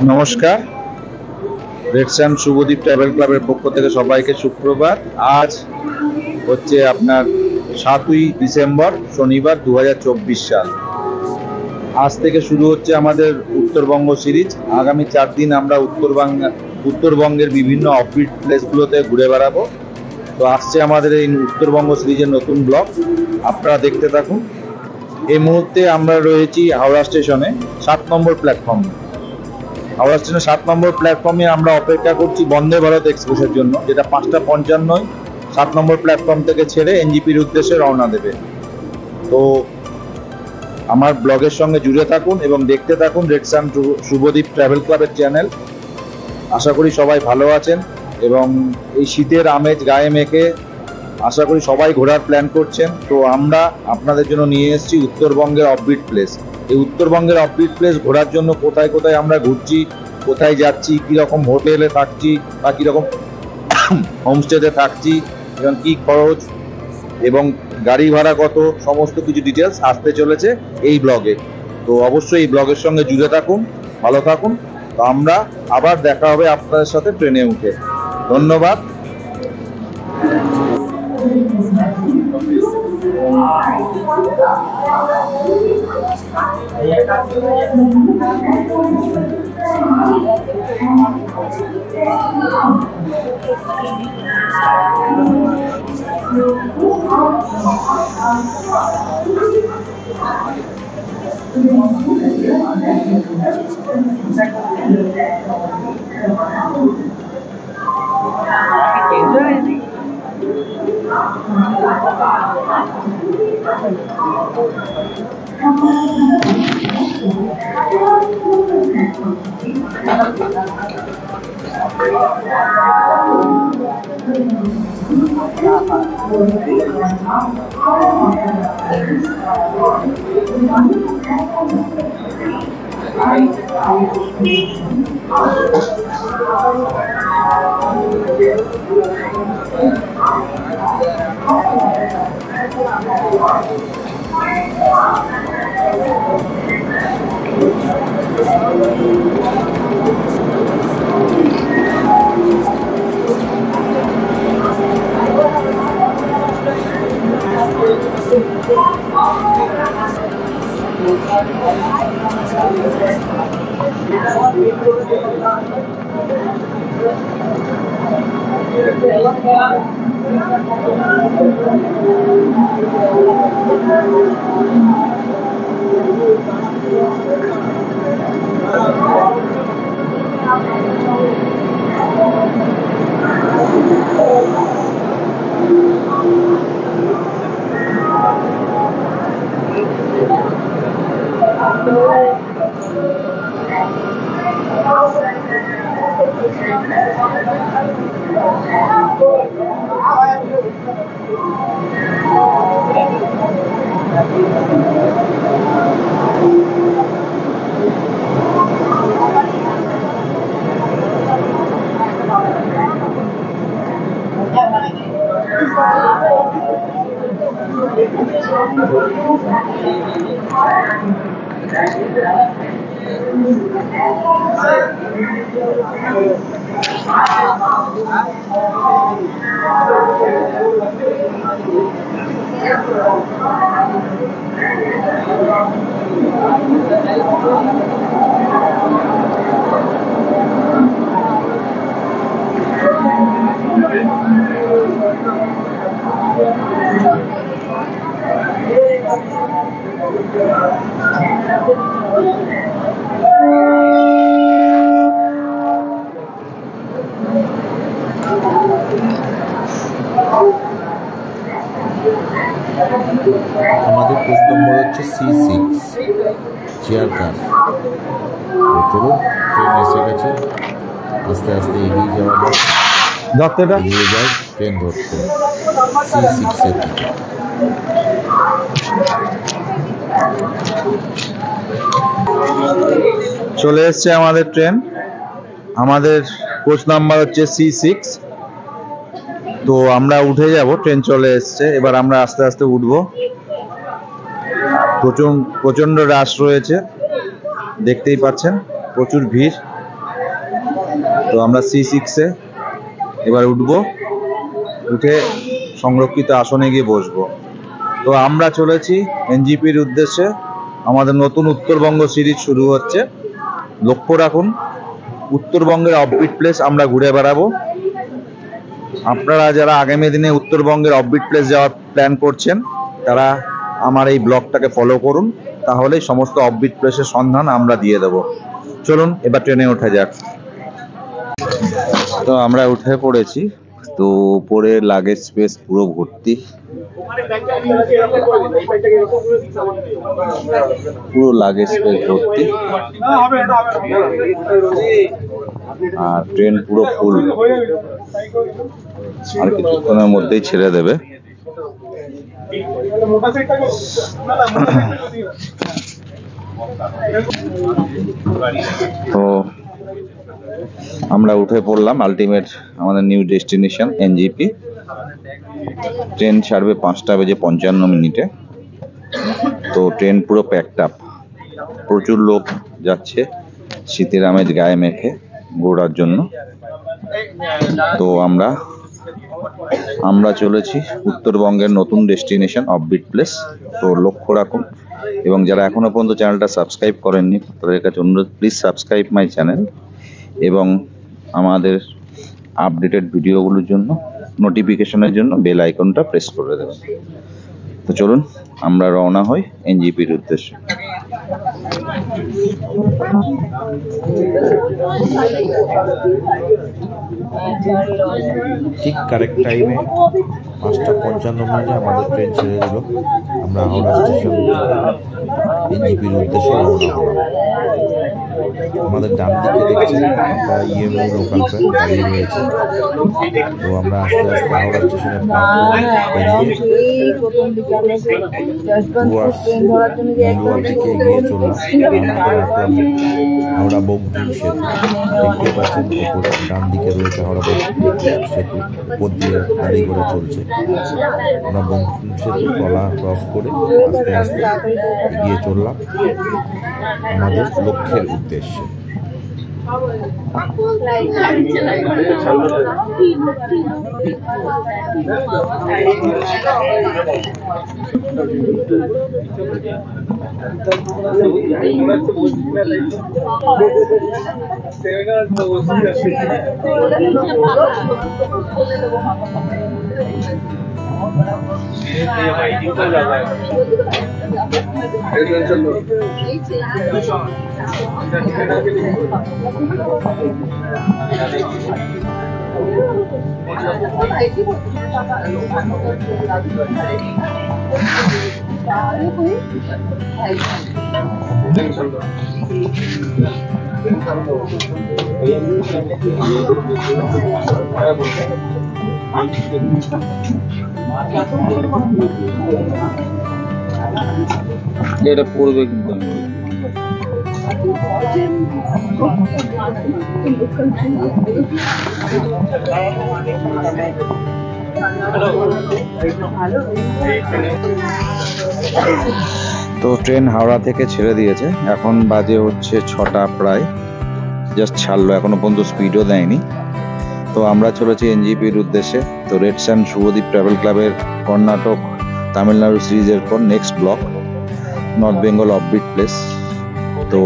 নমস্কার, red sand Subhadwip travel ক্লাবের পক্ষ থেকে সবাইকে সুপ্রভাত। আজ হচ্ছে আপনার 7ই ডিসেম্বর শনিবার 2024 সাল। আজ থেকে শুরু হচ্ছে আমাদের উত্তরবঙ্গ সিরিজ। আগামী 4 দিন আমরা উত্তরবঙ্গের বিভিন্ন অফবিট প্লেসগুলোতে ঘুরে বেড়াবো। তো আসছে আমাদের এই উত্তরবঙ্গ সিরিজের নতুন ব্লগ, আপনারা দেখতে থাকুন। এই মুহূর্তে আমরা রয়েছি হাওড়া স্টেশনে 7 নম্বর প্ল্যাটফর্মে। হাওড়া স্টেশনের 7 নম্বর প্ল্যাটফর্মে আমরা অপেক্ষা করছি বন্দে ভারত এক্সপ্রেসের জন্য, যেটা 5টা 55 7 নম্বর প্ল্যাটফর্ম থেকে ছেড়ে এনজিপির উদ্দেশ্যে রওনা দেবে। তো আমার ব্লগের সঙ্গে জুড়ে থাকুন এবং দেখতে থাকুন রেড স্যান্ড শুভদ্বীপ ট্রাভেল ক্লাবের চ্যানেল। আশা করি সবাই ভালো আছেন এবং এই শীতের আমেজ গায়ে মেখে আশা করি সবাই ঘোরার প্ল্যান করছেন। তো আমরা আপনাদের জন্য নিয়ে এসেছি উত্তরবঙ্গের অফবিট প্লেস। এই উত্তরবঙ্গের অফবিট প্লেস ঘোরার জন্য কোথায় কোথায় আমরা ঘুরছি, কোথায় যাচ্ছি, কীরকম হোটেলে থাকছি বা কীরকম হোমস্টেতে থাকছি এবং কী খরচ এবং গাড়ি ভাড়া কত, সমস্ত কিছু ডিটেলস আসতে চলেছে এই ব্লগে। তো অবশ্যই এই ব্লগের সঙ্গে জুড়ে থাকুন, ভালো থাকুন। তো আমরা আবার দেখা হবে আপনাদের সাথে ট্রেনে উঠে। ধন্যবাদ। আমাদের কোচ নম্বর হচ্ছে C6 চেয়ার কার। তো চলুন, ট্রেন এসে গেছে, আস্তে আস্তে এগিয়ে যাওয়া যাক, এগিয়ে যায় ট্রেন ধরতে C6-এর দিকে। চলে এসছে আমাদের ট্রেন। আমাদের কোচ নাম্বার হচ্ছে C6। তো আমরা উঠে যাব, ট্রেন চলে এসছে, এবার আমরা আস্তে আস্তে উঠবো। প্রচণ্ড রাশ রয়েছে, দেখতেই পাচ্ছেন, প্রচুর ভিড়। তো আমরা C6-এ এবার উঠবো, উঠে সংরক্ষিত আসনে গিয়ে বসবো। তো আমরা চলেছি এনজিপির উদ্দেশ্যে। আমাদের নতুন উত্তরবঙ্গ সিরিজ শুরু হচ্ছে। লক্ষ্য রাখুন, উত্তরবঙ্গের অফবিট প্লেস আমরা ঘুরে বেড়াবো। আপনারা যারা আগামী দিনে উত্তরবঙ্গের অফবিট প্লেস যাওয়ার প্ল্যান করছেন, তারা আমার এই ব্লগটাকে ফলো করুন, তাহলে সমস্ত অফবিট প্লেসের সন্ধান আমরা দিয়ে দেব। চলুন এবার ট্রেনে ওঠা যাক। তো আমরা উঠে পড়েছি। তো উপরে লাগেজ স্পেস পুরো ভর্তি, পুরো লাগেজ স্পেস ভর্তি, আর ট্রেন পুরো ফুল। আর কিছুক্ষণের মধ্যেই ছেড়ে দেবে। তো আমরা উঠে পড়লাম আলটিমেট আমাদের নিউ ডেস্টিনেশন এনজিপি। ট্রেন ছাড়বে 5:55 তো ট্রেন পুরো প্যাকড আপ, প্রচুর লোক যাচ্ছে শীতের আমেজ গায়ে মেখে ঘোরার জন্য। তো আমরা চলেছি উত্তরবঙ্গের নতুন ডেস্টিনেশন অফবিট প্লেস। তো লক্ষ্য রাখুন, এবং যারা এখনো পর্যন্ত চ্যানেলটা সাবস্ক্রাইব করেননি তাদের কাছে অনুরোধ, প্লিজ সাবস্ক্রাইব মাই চ্যানেল, এবং আমাদের আপডেটেড ভিডিওগুলোর জন্য নোটিফিকেশনের জন্য বেল আইকনটা প্রেস করে দেবেন। তো চলুন আমরা রওনা হই এনজিপির উদ্দেশ্যে। ঠিক কারেক্ট টাইমে 5:55 আমাদের ট্রেন ছেড়ে দিল। আমরা হাওড়া স্টেশন এনজিপির উদ্দেশ্যে রওনা হলাম। আমাদের ডান দিকে দেখছেন একটা ইএমইউ লোকাল ট্রেন দাঁড়িয়ে রয়েছে। তো আমরা আস্তে আস্তে হাওড়া স্টেশনের প্ল্যাটফর্ম দিকে এগিয়ে চললাম। হাওড়া বঙ্কিম সেতু দেখতে পাচ্ছেন, ওপর ডান দিকে রয়েছে হাওড়া বঙ্কিম সেতু, উপর দিয়ে গাড়ি ঘোড়া চলছে। আমরা বঙ্কিম সেতু তলা ক্রস করে আস্তে আস্তে এগিয়ে চললাম আমাদের লক্ষ্যের উদ্দেশ্যে। এটা পড়বে কিন্তু তো ট্রেন হাওড়া থেকে ছেড়ে দিয়েছে, এখন বাজে হচ্ছে 6টা প্রায়, জাস্ট ছাড়লো, এখনো পর্যন্ত স্পিডও দেয়নি। তো আমরা চলেছি এনজিপির উদ্দেশ্যে। তো রেডস অ্যান্ড শুভদীপ ট্রাভেল ক্লাবের কর্ণাটক তামিলনাড়ু সিরিজের পর next block north Bengal offbeat place. তো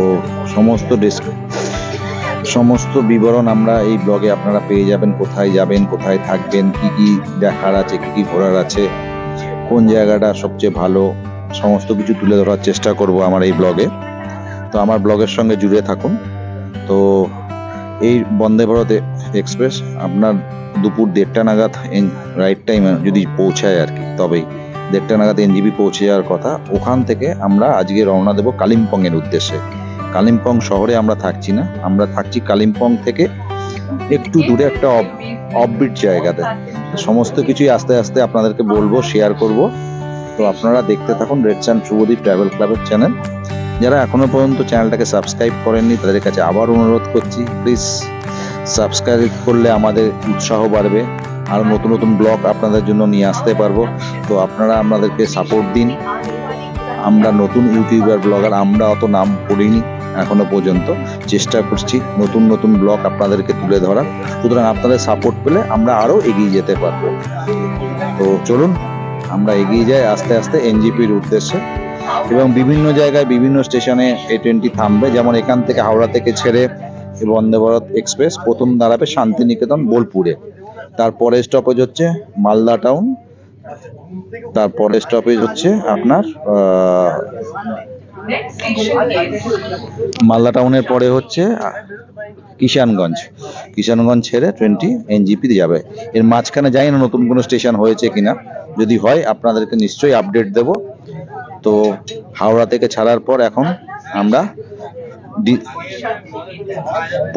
সমস্ত বিবরণ আমরা এই ব্লগে আপনারা পেয়ে যাবেন, কোথায় যাবেন, কোথায় থাকবেন, কি কি দেখার আছে, কি কি ঘোরার আছে, কোন জায়গাটা সবচেয়ে ভালো, সমস্ত কিছু তুলে ধরার চেষ্টা করব আমার এই ব্লগে। তো আমার ব্লগের সঙ্গে জুড়ে থাকুন। তো এই বন্দে ভারত এক্সপ্রেস আপনার দুপুর 1:30 নাগাদ রাইট টাইমে যদি পৌঁছায় আর কি, তবেই 1:30 নাগাদ এনজিপি পৌঁছে যাওয়ার কথা। ওখান থেকে আমরা আজকে রওনা দেব কালিম্পংয়ের উদ্দেশ্যে। কালিম্পং শহরে আমরা থাকছি না, আমরা থাকছি কালিম্পং থেকে একটু দূরে একটা অফবিট জায়গাতে। সমস্ত কিছুই আস্তে আস্তে আপনাদেরকে বলবো, শেয়ার করব। তো আপনারা দেখতে থাকুন রেডস অ্যান্ড শুভদীপ ট্রাভেল ক্লাবের চ্যানেল। যারা এখনো পর্যন্ত চ্যানেলটাকে সাবস্ক্রাইব করেননি তাদের কাছে আবার অনুরোধ করছি, প্লিজ সাবস্ক্রাইব করলে আমাদের উৎসাহ বাড়বে, আর নতুন নতুন ব্লগ আপনাদের জন্য নিয়ে আসতে পারবো। তো আপনারা আমাদেরকে সাপোর্ট দিন। আমরা নতুন ইউটিউবার ব্লগার, আমরা অত নাম করিনি, এখনো পর্যন্ত। চেষ্টা করছি নতুন নতুন ব্লগ আপনাদেরকে তুলে ধরার, সুতরাং আপনাদের সাপোর্ট পেলে আমরা আরও এগিয়ে যেতে পারবো। তো চলুন আমরা এগিয়ে যাই আস্তে আস্তে এনজিপির উদ্দেশ্যে, এবং বিভিন্ন জায়গায় বিভিন্ন স্টেশনে এই ট্রেনটি থামবে। যেমন এখান থেকে হাওড়া থেকে ছেড়ে বন্দে ভারত এক্সপ্রেস প্রথম দাঁড়াবে শান্তিনিকেতন বোলপুরে, তারপরে স্টপেজ হচ্ছে মালদা টাউন, তারপরে স্টপেজ হচ্ছে আপনার মালদা টাউনের পরে হচ্ছে কিষানগঞ্জ ছেড়ে ট্রেনটি এনজিপিতে যাবে। এর মাঝখানে জানি না নতুন কোনো স্টেশন হয়েছে কিনা, যদি হয় আপনাদেরকে নিশ্চয়ই আপডেট দেব। তো হাওড়া থেকে ছাড়ার পর এখন আমরা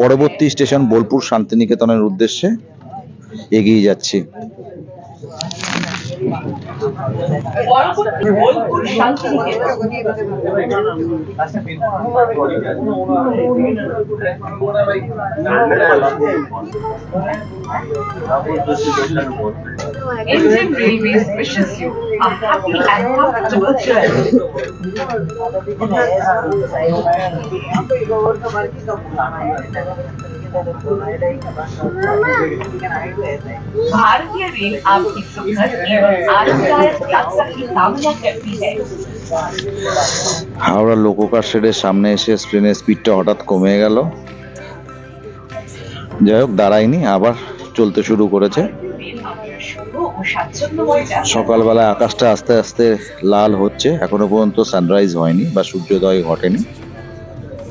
পরবর্তী স্টেশন বোলপুর শান্তিনিকেতনের উদ্দেশ্যে এগিয়ে যাচ্ছি। Indian Railways wishes you a happy and comfortable journey. भारतीय रेल आपकी सुखद एवं आरामदायक यात्रा की कामना करती है। হাওড়া লোকোকার শেডের সামনে এসে ট্রেনের স্পিডটা হঠাৎ কমে গেল। যাই হোক, দাঁড়ায়নি, আবার চলতে শুরু করেছে। সকালবেলা আকাশটা আস্তে আস্তে লাল হচ্ছে, এখনো পর্যন্ত সানরাইজ হয়নি বা সূর্যোদয় ঘটেনি,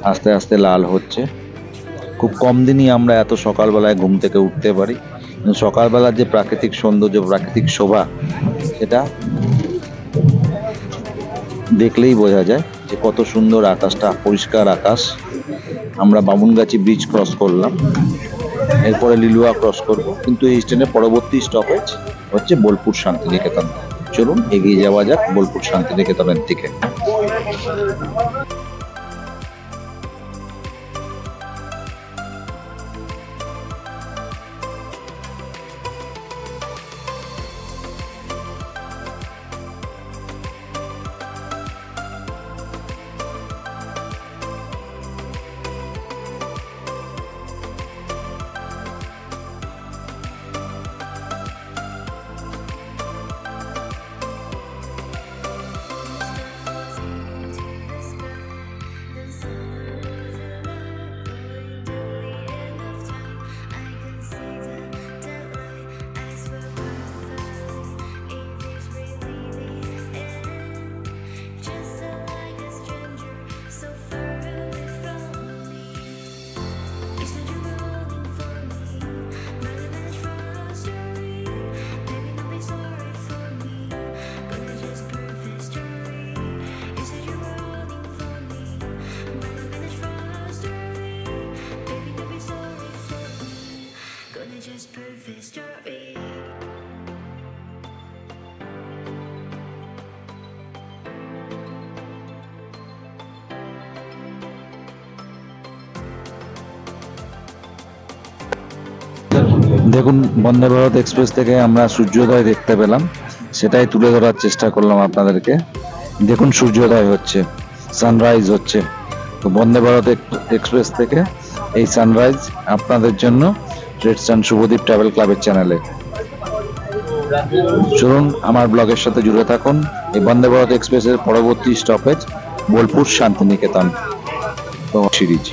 আস্তে আস্তে লাল হচ্ছে। খুব কম দিনই আমরা এত সকালবেলায় ঘুম থেকে উঠতে পারি। সকালবেলার যে প্রাকৃতিক সৌন্দর্য, প্রাকৃতিক শোভা, সেটা দেখলেই বোঝা যায় যে কত সুন্দর আকাশটা, পরিষ্কার আকাশ। আমরা বামুনগাছি ব্রিজ ক্রস করলাম, এরপরে লিলুয়া ক্রস করব, কিন্তু এই ট্রেনের পরবর্তী স্টপেজ হচ্ছে বোলপুর শান্তিনিকেতন। চলুন এগিয়ে যাওয়া যাক বোলপুর শান্তিনিকেতনের দিকে। দেখুন, বন্দে ভারত এক্সপ্রেস থেকে আমরা সূর্যোদয় দেখতে পেলাম, সেটাই তুলে ধরার চেষ্টা করলাম আপনাদেরকে। দেখুন সূর্যোদয় হচ্ছে, সানরাইজ হচ্ছে। তো বন্দে ভারত এক্সপ্রেস থেকে এই সানরাইজ আপনাদের জন্য রেডস্টান শুভদীপ ট্রাভেল ক্লাবের চ্যানেলে। চলুন আমার ব্লগের সাথে জুড়ে থাকুন। এই বন্দে ভারত এক্সপ্রেসের পরবর্তী স্টপেজ বোলপুর শান্তিনিকেতন সিরিজ।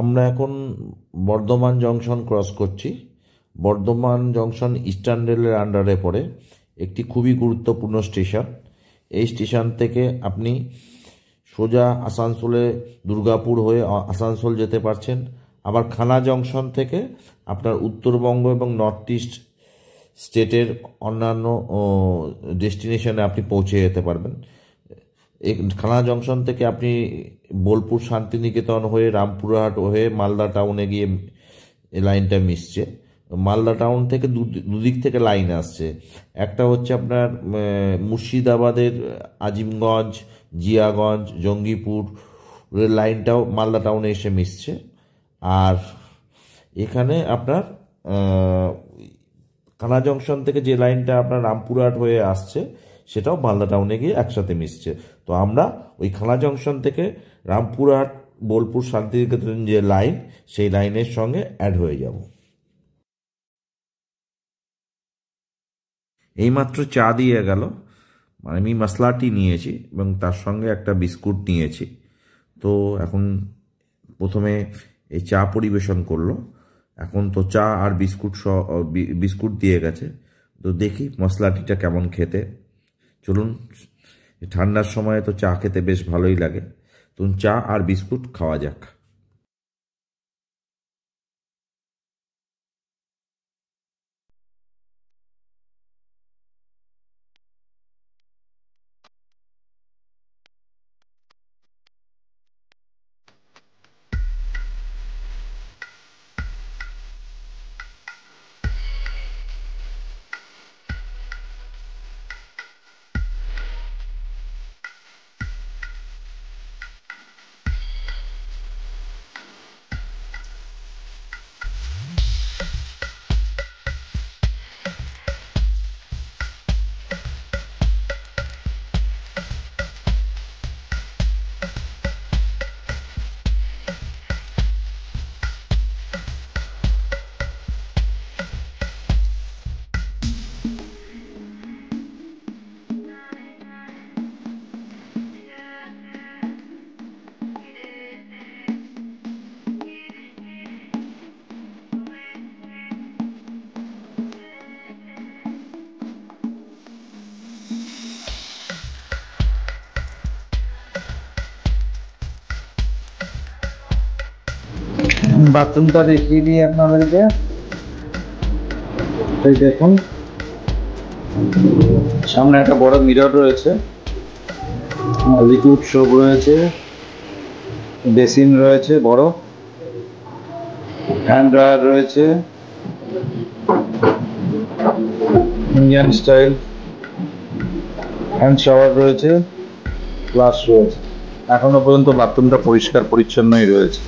আমরা এখন বর্ধমান জংশন ক্রস করছি। বর্ধমান জংশন ইস্টার্ন রেলের আন্ডারে পড়ে, একটি খুবই গুরুত্বপূর্ণ স্টেশন। এই স্টেশন থেকে আপনি সোজা আসানসোলে দুর্গাপুর হয়ে আসানসোল যেতে পারছেন। আবার খানা জংশন থেকে আপনার উত্তরবঙ্গ এবং নর্থ ইস্ট স্টেটের অন্যান্য ডেস্টিনেশনে আপনি পৌঁছে যেতে পারবেন। এই খানা জংশন থেকে আপনি বোলপুর শান্তিনিকেতন হয়ে রামপুরহাট হয়ে মালদা টাউনে গিয়ে এই লাইনটা মিশছে। মালদা টাউন থেকে দুদিক থেকে লাইন আসছে। একটা হচ্ছে আপনার মুর্শিদাবাদের আজিমগঞ্জ, জিয়াগঞ্জ, জঙ্গিপুর লাইনটাও মালদা টাউনে এসে মিশছে। আর এখানে আপনার কানা জংশন থেকে যে লাইনটা আপনার রামপুরহাট হয়ে আসছে সেটাও মালদা টাউনে গিয়ে একসাথে মিশছে। তো আমরা ওই খানা জংশন থেকে রামপুরহাট, বোলপুর, শান্তিনিকেতন যে লাইন, সেই লাইনের সঙ্গে অ্যাড হয়ে যাব। এইমাত্র চা দিয়ে গেল, আমি মশলাটি নিয়েছি এবং তার সঙ্গে একটা বিস্কুট নিয়েছি। তো এখন প্রথমে এই চা পরিবেশন করলো। এখন তো চা আর বিস্কুট দিয়ে গেছে, তো দেখি মশলাটিটা কেমন খেতে। চলুন, ঠান্ডার সময় তো চা খেতে বেশ ভালোই লাগে, তো চা আর বিস্কুট খাওয়া যাক। বাথরুমটা দেখিয়ে দিই আপনাদেরকে। এই দেখুন, সামনে একটা বড় মিরর রয়েছে, লিকুইড সোপ রয়েছে, বেসিন রয়েছে বড়, হ্যান্ড ড্রায়ার রয়েছে, ইন্ডিয়ান স্টাইল হ্যান্ড শাওয়ার রয়েছে, ফ্লাশ রয়েছে। এখনো পর্যন্ত বাথরুমটা পরিষ্কার পরিচ্ছন্নই রয়েছে।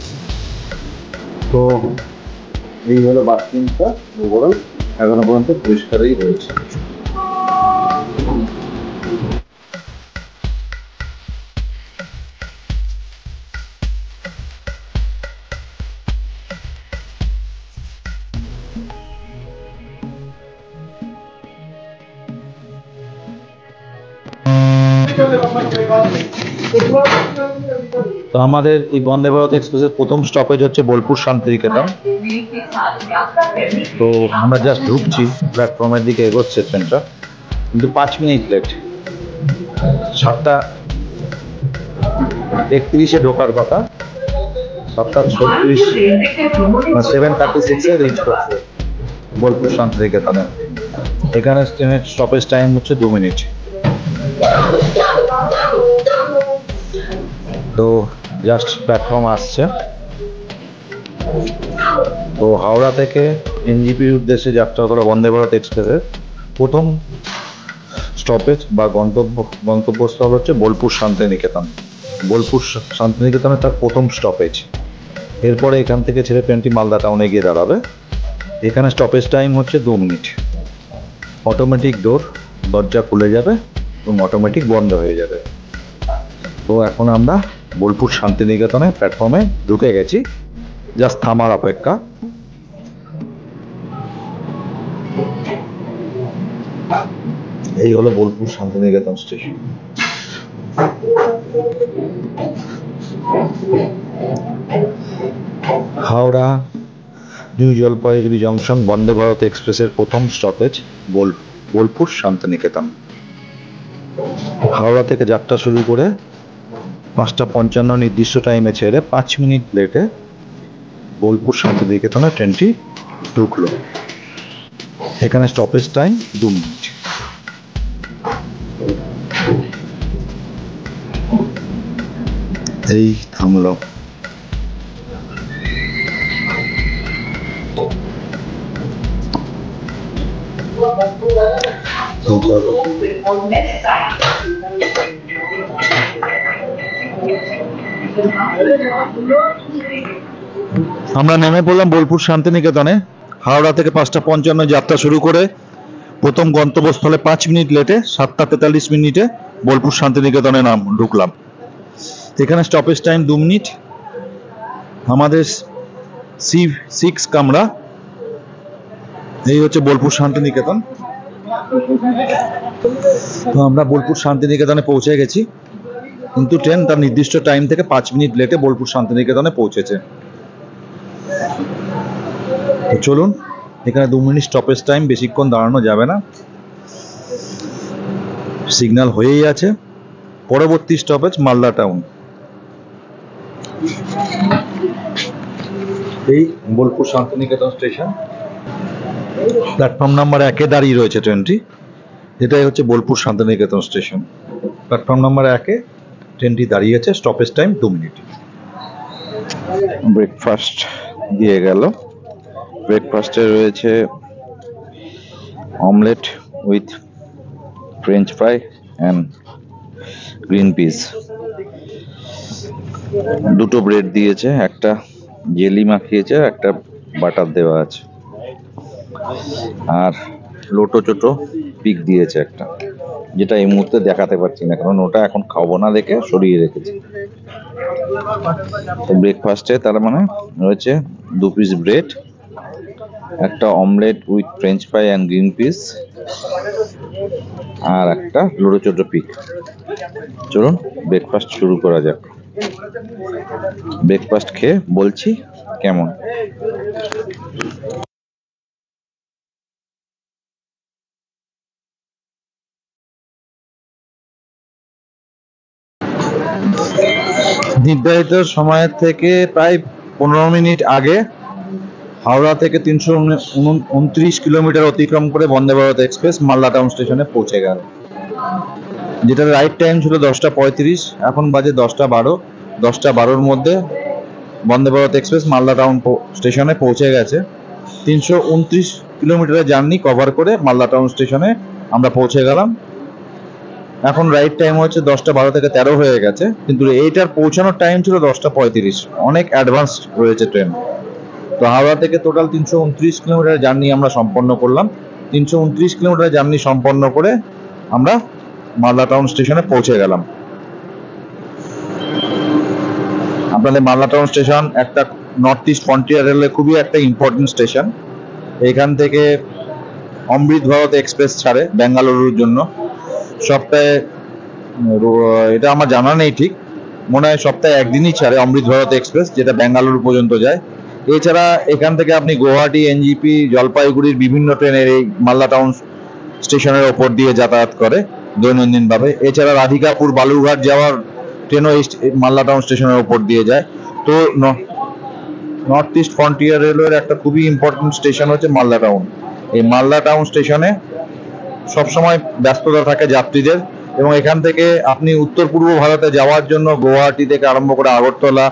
তো এই হলো বাথরুমটা, ওভারঅল এখনো পর্যন্ত পরিষ্কারই রয়েছে। তো আমাদের এই বন্দে ভারত এক্সপ্রেসের প্রথম স্টপেজ হচ্ছে বোলপুর শান্তিনিকেতন। তো আমরা জাস্ট ঢুকছি, প্ল্যাটফর্মের দিকে এগোচ্ছে ট্রেনটা, কিন্তু 5 মিনিট লেট। 7:31 ঢোকার কথা, 7:36 7:36 রিচ করছে বোলপুর শান্তিনিকেতনে। এখানে ট্রেনের স্টপেজ টাইম হচ্ছে 2 মিনিট। তো জাস্ট প্ল্যাটফর্ম আসছে। তো হাওড়া থেকে এনজিপির উদ্দেশ্যে যাত্রা করা বন্দে ভারত এক্সপ্রেসের প্রথম স্টপেজ বা গন্তব্যস্থল হচ্ছে বোলপুর শান্তিনিকেতন। বোলপুর শান্তিনিকেতনে তার প্রথম স্টপেজ। এরপরে এখান থেকে ছেড়ে ট্রেনটি মালদা টাউনে গিয়ে দাঁড়াবে। এখানে স্টপেজ টাইম হচ্ছে 2 মিনিট। অটোমেটিক দরজা খুলে যাবে এবং অটোমেটিক বন্ধ হয়ে যাবে। তো এখন আমরা বোলপুর শান্তিনিকেতনে প্ল্যাটফর্মে ঢুকে গেছি, জাস্ট থামার অপেক্ষা। এই হলো Bolpur Shantiniketan station. Howrah new Jalpaiguri junction Vande Bharat এক্সপ্রেসের প্রথম স্টপেজ বোলপুর শান্তিনিকেতন। হাওড়া থেকে যাত্রা শুরু করে 5:55 নির্দিষ্ট টাইমে ছেড়ে 5 মিনিট লেটে বোলপুর শান্তিনিকেতনে ট্রেনটি ঢুকলো। এখানে স্টপেজ টাইম 2 মিনিট। এই থামলো। আমরা নেমে পড়লাম বোলপুর শান্তিনিকেতনে। হাওড়া থেকে 5:55 যাত্রা শুরু করে প্রথম গন্তব্যস্থলে 5 মিনিট লেটে 7:43 বোলপুর শান্তিনিকেতনে ঢুকলাম। এখানে স্টপেজ টাইম 2 মিনিট। আমাদের C6 কামরা। এই হচ্ছে বোলপুর শান্তিনিকেতন। তো আমরা বোলপুর শান্তিনিকেতনে পৌঁছে গেছি, কিন্তু ট্রেন তার নির্দিষ্ট টাইম থেকে 5 মিনিট লেটে বোলপুর শান্তিনিকেতনে পৌঁছেছে। তো চলুন, এখানে 2 মিনিট স্টপেজ টাইম, বেশিক্ষণ দাঁড়ানো যাবে না, সিগন্যাল হয়েই আছে। পরবর্তী স্টপেজ মালদা টাউন। এই Bolpur Shantiniketan station, platform number 1-এ দাঁড়িয়ে রয়েছে ট্রেনটি। এটাই হচ্ছে Bolpur Shantiniketan station. Platform number 1-এ ট্রেনটি দাঁড়িয়েছে, স্টপেজ টাইম 2 মিনিট। ব্রেকফাস্ট দিয়ে গেল। ব্রেকফাস্টে রয়েছে omelette with French fry and green peas. 2টো ব্রেড দিয়েছে, একটা জেলি মাখিয়েছে, একটা বাটার দেওয়া আছে, আর লোটো চোটো পিক দিয়েছে একটা, যেটা এই মুহূর্তে দেখাতে পারছি না কারণ ওটা এখন খাবো না দেখে সরিয়ে রেখেছি। তো ব্রেকফাস্টে তার মানে রয়েছে 2 পিস ব্রেড, একটা omelette with French fry and green peas, আর একটা লোটো চোটো পিক। চলুন ব্রেকফাস্ট শুরু করা যাক। ব্রেকফাস্ট খেয়ে বলছি কেমন। নির্ধারিত সময়ের থেকে প্রায় 15 মিনিট আগে হাওড়া থেকে 329 কিলোমিটার অতিক্রম করে বন্দে ভারত এক্সপ্রেস মালদা টাউন স্টেশনে পৌঁছে গেল। যেটা রাইট টাইম ছিল 10:35, এখন বাজে 10:12। 10:12-র মধ্যে বন্দে ভারত এক্সপ্রেস মালদা টাউন স্টেশনে পৌঁছে গেছে। 329 কিলোমিটারের জার্নি কভার করে মালদা টাউন স্টেশনে আমরা পৌঁছে গেলাম। এখন রাইট টাইম হচ্ছে 10:12 থেকে 13 হয়ে গেছে, কিন্তু এইটার পৌঁছানোর টাইম ছিল 10:35। অনেক অ্যাডভান্স রয়েছে ট্রেন। তো হাওড়া থেকে টোটাল 329 কিলোমিটার জার্নি আমরা সম্পন্ন করলাম। 329 কিলোমিটার জার্নি সম্পন্ন করে আমরা মালদা টাউন স্টেশনে পৌঁছে গেলাম। আপনাদের মালদা টাউন স্টেশন একটা নর্থ ইস্ট ফ্রন্টিয়ার রেলের খুবই একটা ইম্পর্টেন্ট স্টেশন। এখান থেকে অমৃত ভারত এক্সপ্রেস ছাড়ে বেঙ্গালুরুর জন্য সপ্তাহে, এটা আমার জানা নেই ঠিক, মনে হয় সপ্তাহে একদিনই ছাড়ে অমৃত ভারত এক্সপ্রেস, যেটা বেঙ্গালুরু পর্যন্ত যায়। এছাড়া এখান থেকে আপনি গুয়াহাটি, এনজিপি, জলপাইগুড়ির বিভিন্ন ট্রেনের এই মালদা টাউন স্টেশনের ওপর দিয়ে যাতায়াত করে দৈনন্দিনভাবে। এছাড়া রাধিকাপুর, বালুরঘাট যাওয়ার ট্রেনও এই মালদা টাউন স্টেশনের ওপর দিয়ে যায়। তো নর্থ ইস্ট ফ্রন্টিয়ার রেলওয়ের একটা খুবই ইম্পর্টেন্ট স্টেশন হচ্ছে মালদা টাউন। এই মালদা টাউন স্টেশনে সবসময় ব্যস্ততা থাকে যাত্রীদের, এবং এখান থেকে আপনি উত্তর পূর্ব ভারতে যাওয়ার জন্য গুয়াহাটি থেকে আরম্ভ করে আগরতলা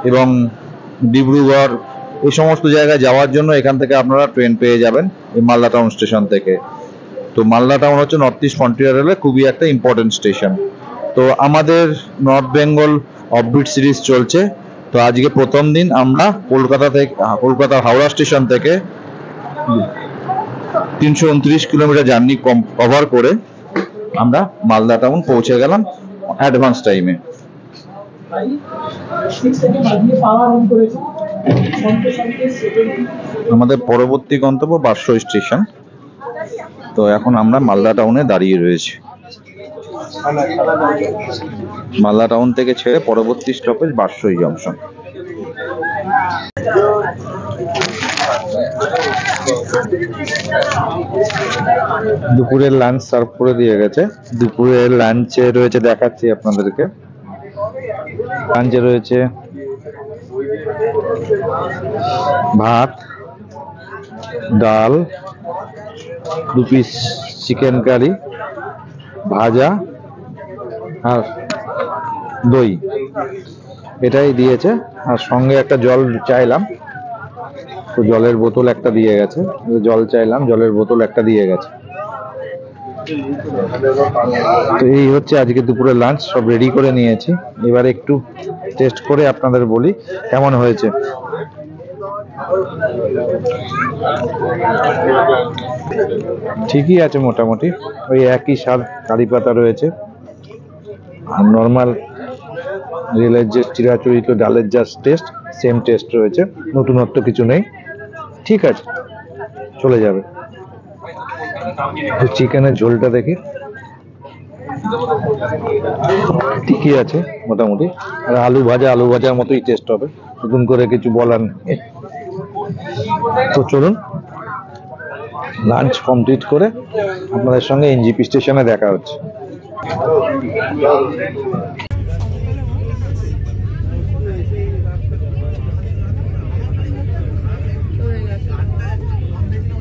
এবং ডিব্রুগড় এই সমস্ত জায়গায় যাওয়ার জন্য এখান থেকে আপনারা ট্রেন পেয়ে যাবেন এই মালদা টাউন স্টেশন থেকে। তো মালদা টাউন হচ্ছে নর্থ ইস্ট ফ্রন্টিয়ার রেলের খুবই একটা ইম্পর্টেন্ট স্টেশন। তো আমাদের নর্থ বেঙ্গল অফবিট সিরিজ চলছে। তো আজকে প্রথম দিন আমরা কলকাতার হাওড়া স্টেশন থেকে 329 কিলোমিটার জার্নি কভার করে আমরা মালদা টাউন পৌঁছে গেলাম অ্যাডভান্স টাইমে। আমাদের পরবর্তী গন্তব্য বারসই স্টেশন। তো এখন আমরা মালদা টাউনে দাঁড়িয়ে রয়েছি। মালদা টাউন থেকে ছেড়ে পরবর্তী স্টপেজ বারসই জংশন। দুপুরের লাঞ্চ সার্ভ করে দিয়ে গেছে। দুপুরের লাঞ্চে রয়েছে, দেখাচ্ছি আপনাদেরকে। লাঞ্চে রয়েছে ভাত, ডাল, 2 পিস চিকেন কারি, ভাজা আর দই, এটাই দিয়েছে। আর সঙ্গে একটা জল চাইলাম, তো জলের বোতল একটা দিয়ে গেছে, জল চাইলাম, জলের বোতল একটা দিয়ে গেছে। তো এই হচ্ছে আজকে দুপুরে লাঞ্চ, সব রেডি করে নিয়েছি। এবার একটু টেস্ট করে আপনাদের বলি কেমন হয়েছে। ঠিকই আছে মোটামুটি, ওই একই স্বাদ, কারি পাতা রয়েছে আর নর্মাল রেলের যে চিরাচরিত ডালের যা টেস্ট, সেম টেস্ট রয়েছে, নতুনত্ব কিছু নেই। ঠিক আছে, চলে যাবে। চিকেনের ঝোলটা দেখি, ঠিকই আছে মোটামুটি। আর আলু ভাজার মতোই টেস্ট হবে, নতুন করে কিছু বলার নেই। তো চলুন, লাঞ্চ কমপ্লিট করে আপনাদের সঙ্গে এনজিপি স্টেশনে দেখা হচ্ছে।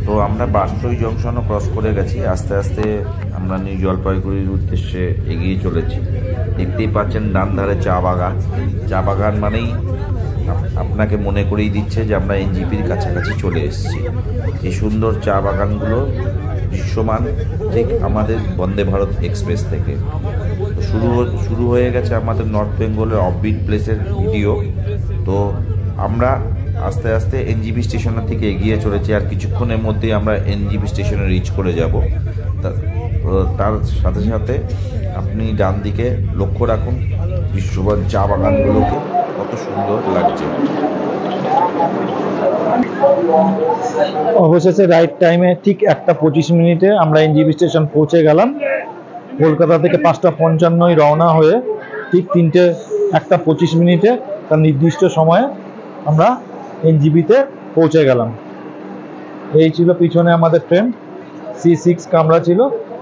তো আমরা বারসই জংশনও ক্রস করে গেছি, আস্তে আস্তে আমরা নিউ জলপাইগুড়ির উদ্দেশ্যে এগিয়ে চলেছি। দেখতেই পাচ্ছেন ডান ধারে চা বাগান। চা বাগান মানেই আপনাকে মনে করিয়ে দিচ্ছে যে আমরা এনজিপির কাছাকাছি চলে এসেছি। এই সুন্দর চা বাগানগুলো দৃশ্যমান ঠিক আমাদের বন্দে ভারত এক্সপ্রেস থেকে। শুরু হয়ে গেছে আমাদের নর্থ বেঙ্গলের অফবিট প্লেসের ভিডিও। তো আমরা আস্তে আস্তে এনজিপি স্টেশনের থেকে এগিয়ে চলেছি, আর কিছুক্ষণের মধ্যেই আমরা এনজিপি স্টেশনে রিচ করে যাব। তার সাথে সাথে আপনি ডান দিকে লক্ষ্য রাখুন দৃশ্যমান চা বাগানগুলোকে, কত সুন্দর লাগছে। অবশেষে রাইট টাইমে ঠিক 1:25 আমরা এনজিপি স্টেশন পৌঁছে গেলাম। কলকাতা থেকে 5:55 রওনা হয়ে ঠিক 1:25 তার নির্দিষ্ট সময়ে আমরা এনজিপিতে পৌঁছে গেলাম। এই ছিল পিছনে আমাদের ট্রেন, C6 কামরা ছিল।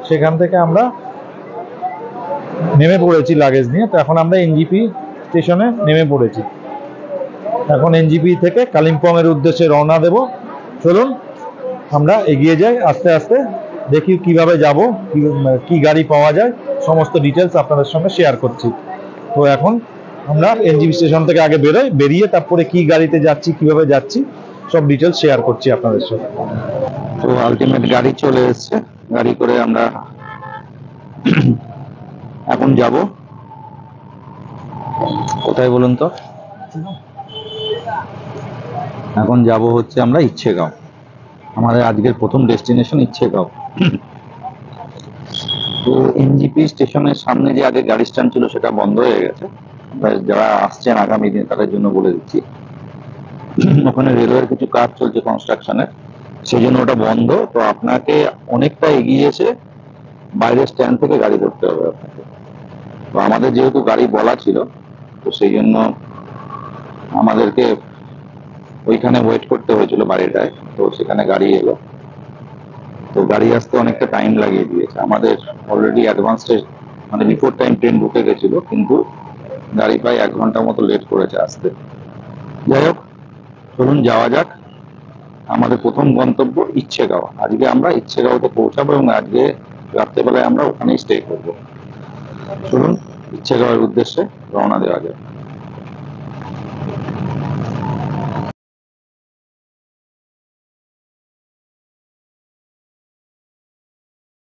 সেখান থেকে আমরা নেমে পড়েছি লাগেজ নিয়ে। তো এখন আমরা এনজিপি স্টেশনে নেমে পড়েছি। এখন এনজিপি থেকে কালিম্পংয়ের উদ্দেশ্যে রওনা দেব। চলুন আমরা এগিয়ে যাই আস্তে আস্তে, দেখি কিভাবে যাব, কি গাড়ি পাওয়া যায়, সমস্ত ডিটেলস আপনাদের সঙ্গে শেয়ার করছি। তো এখন আমরা এনজিপি স্টেশন থেকে আগে বেরিয়ে তারপরে কি গাড়িতে যাচ্ছি, কিভাবে যাচ্ছি, সব ডিটেলস শেয়ার করছি আপনাদের সঙ্গে। তো আলটিমেট গাড়ি চলে এসেছে, গাড়ি করে আমরা এখন যাব কোথায় বলুন তো? এখন যাব হচ্ছে আমরা ইচ্ছেগাঁও। আমাদের আজকের প্রথম ডেস্টিনেশন ইচ্ছেগাঁও। তো এনজিপি স্টেশনের সামনে যে আগে গাড়ি স্ট্যান্ড ছিল সেটা বন্ধ হয়ে গেছে। যারা আসছেন আগামী দিন তাদের জন্য বলে দিচ্ছি, ওখানে রেলওয়ের কিছু কাজ চলছে কনস্ট্রাকশনের, সেই জন্য ওটা বন্ধ। তো আপনাকে অনেকটা এগিয়ে এসে বাইরের স্ট্যান্ড থেকে গাড়ি ধরতে হবে আপনাকে। তো আমাদের যেহেতু গাড়ি বলা ছিল, তো সেই জন্য আমাদেরকে ওইখানে ওয়েট করতে হয়েছিল বাড়িটায়। তো সেখানে গাড়ি এলো, তো গাড়ি আসতে অনেকটা টাইম লাগিয়ে দিয়েছে। আমাদের অলরেডি অ্যাডভান্সে মানে বিফোর টাইম ট্রেন ঢুকে গেছিল, কিন্তু গাড়ি প্রায় 1 ঘন্টার মতো লেট করেছে আসতে। যাই হোক, চলুন যাওয়া যাক। আমাদের প্রথম গন্তব্য ইচ্ছেগাঁও। আজকে আমরা ইচ্ছেগাঁওতে পৌঁছাবো এবং আজকে রাত্রেবেলায় আমরা ওখানেই স্টে করবো। চলুন ইচ্ছেগাঁওয়ের উদ্দেশ্যে রওনা দেওয়া যাক।